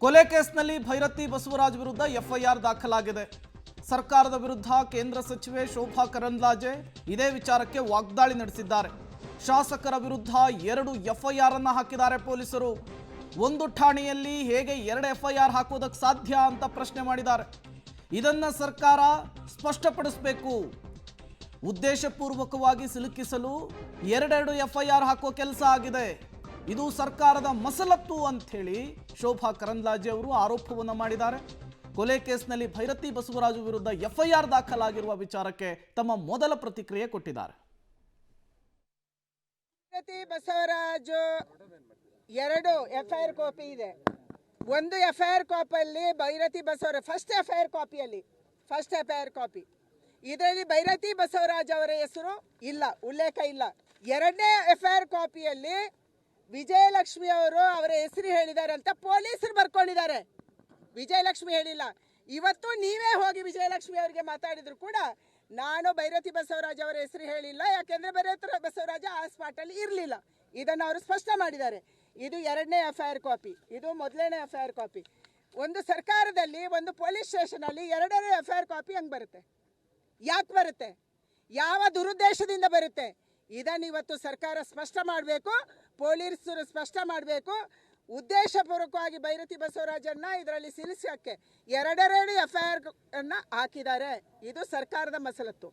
ಕೊಲೆ ಕೇಸ್ನಲ್ಲಿ ಭೈರತಿ ಬಸವರಾಜ್ ವಿರುದ್ಧ ಎಫ್ಐಆರ್ ದಾಖಲಾಗಿದೆ. ಸರ್ಕಾರದ ವಿರುದ್ಧ ಕೇಂದ್ರ ಸಚಿವೆ ಶೋಭಾ ಕರಂದ್ಲಾಜೆ ಇದೇ ವಿಚಾರಕ್ಕೆ ವಾಗ್ದಾಳಿ ನಡೆಸಿದ್ದಾರೆ. ಶಾಸಕರ ವಿರುದ್ಧ 2 ಎಫ್ಐಆರ್ ಅನ್ನು ಹಾಕಿದ್ದಾರೆ ಪೊಲೀಸರು. ಒಂದು ಠಾಣೆಯಲ್ಲಿ ಹೇಗೆ 2 ಎಫ್ಐಆರ್ ಹಾಕೋದಕ್ಕೆ ಸಾಧ್ಯ ಅಂತ ಪ್ರಶ್ನೆ ಮಾಡಿದ್ದಾರೆ. ಇದನ್ನ ಸರ್ಕಾರ ಸ್ಪಷ್ಟಪಡಿಸಬೇಕು. ಉದ್ದೇಶಪೂರ್ವಕವಾಗಿ ಸಿಲುಕಿಸಲು 2 ಎಫ್ಐಆರ್ ಹಾಕೋ ಕೆಲಸ ಆಗಿದೆ. ಇದು ಸರ್ಕಾರದ ಮಸಲತ್ತು ಅಂತ ಹೇಳಿ ಶೋಭಾ ಕರಂದ್ಲಾಜೆ ಅವರು ಆರೋಪವನ್ನು ಮಾಡಿದ್ದಾರೆ. ಕೊಲೆ ಕೇಸ್ನಲ್ಲಿ ಭೈರತಿ ಬಸವರಾಜು ವಿರುದ್ಧ ಎಫ್ಐಆರ್ ದಾಖಲಾಗಿರುವ ವಿಚಾರಕ್ಕೆ ತಮ್ಮ ಮೊದಲ ಪ್ರತಿಕ್ರಿಯೆ ಕೊಟ್ಟಿದ್ದಾರೆ. ಭೈರತಿ ಬಸವರಾಜು 2 ಎಫ್ಐಆರ್ ಕಾಪಿ ಇದೆ. ಒಂದು ಎಫ್ಐಆರ್ ಕಾಪಿಯಲ್ಲಿ Byrathi Basavaraj first FIR copy ಇದರಲ್ಲಿ ಭೈರತಿ ಬಸವರಾಜ್ ಅವರ ಹೆಸರು ಇಲ್ಲ, ಉಲ್ಲೇಖ ಇಲ್ಲ. 2ನೇ ಎಫ್ಐಆರ್ ಕಾಪಿಯಲ್ಲಿ ವಿಜಯಲಕ್ಷ್ಮಿ ಅವರು ಅವರ ಹೆಸರು ಹೇಳಿದ್ದಾರೆ ಅಂತ ಪೊಲೀಸರು ಬರ್ಕೊಂಡಿದ್ದಾರೆ. ವಿಜಯಲಕ್ಷ್ಮಿ ಹೇಳಿಲ್ಲ. ಇವತ್ತು ನೀವೇ ಹೋಗಿ ವಿಜಯಲಕ್ಷ್ಮಿ ಅವರಿಗೆ ಮಾತಾಡಿದ್ರು ಕೂಡ ನಾನು ಭೈರತಿ ಬಸವರಾಜ್ ಅವರ ಹೆಸರು ಹೇಳಿಲ್ಲ, ಯಾಕೆಂದ್ರೆ ಭೈರತಿ ಬಸವರಾಜ ಆ ಸ್ಪಾಟಲ್ಲಿ ಇರಲಿಲ್ಲ. ಇದನ್ನು ಅವರು ಸ್ಪಷ್ಟ ಮಾಡಿದ್ದಾರೆ. ಇದು 2ನೇ ಎಫ್ಐಆರ್ ಕಾಪಿ, ಇದು ಮೊದಲನೇ ಎಫ್ಐಆರ್ ಕಾಪಿ. ಒಂದು ಸರ್ಕಾರದಲ್ಲಿ ಒಂದು ಪೊಲೀಸ್ ಸ್ಟೇಷನಲ್ಲಿ 2ನೇ ಎಫ್ಐಆರ್ ಕಾಪಿ ಹಂಗೆ ಬರುತ್ತೆ? ಯಾಕೆ ಬರುತ್ತೆ? ಯಾವ ದುರುದ್ದೇಶದಿಂದ ಬರುತ್ತೆ? ಇದನ್ನು ಇವತ್ತು ಸರ್ಕಾರ ಸ್ಪಷ್ಟ ಮಾಡಬೇಕು, ಪೊಲೀಸರು ಸ್ಪಷ್ಟ ಮಾಡಬೇಕು. ಉದ್ದೇಶಪೂರ್ವಕವಾಗಿ ಭೈರತಿ ಬಸವರಾಜನ್ನ ಇದರಲ್ಲಿ ಸಿಲುಕಿಸಕ್ಕೆ 2 ಎಫ್ಐಆರ್ ಅನ್ನ ಹಾಕಿದ್ದಾರೆ. ಇದು ಸರ್ಕಾರದ ಮಸಲತ್ತು.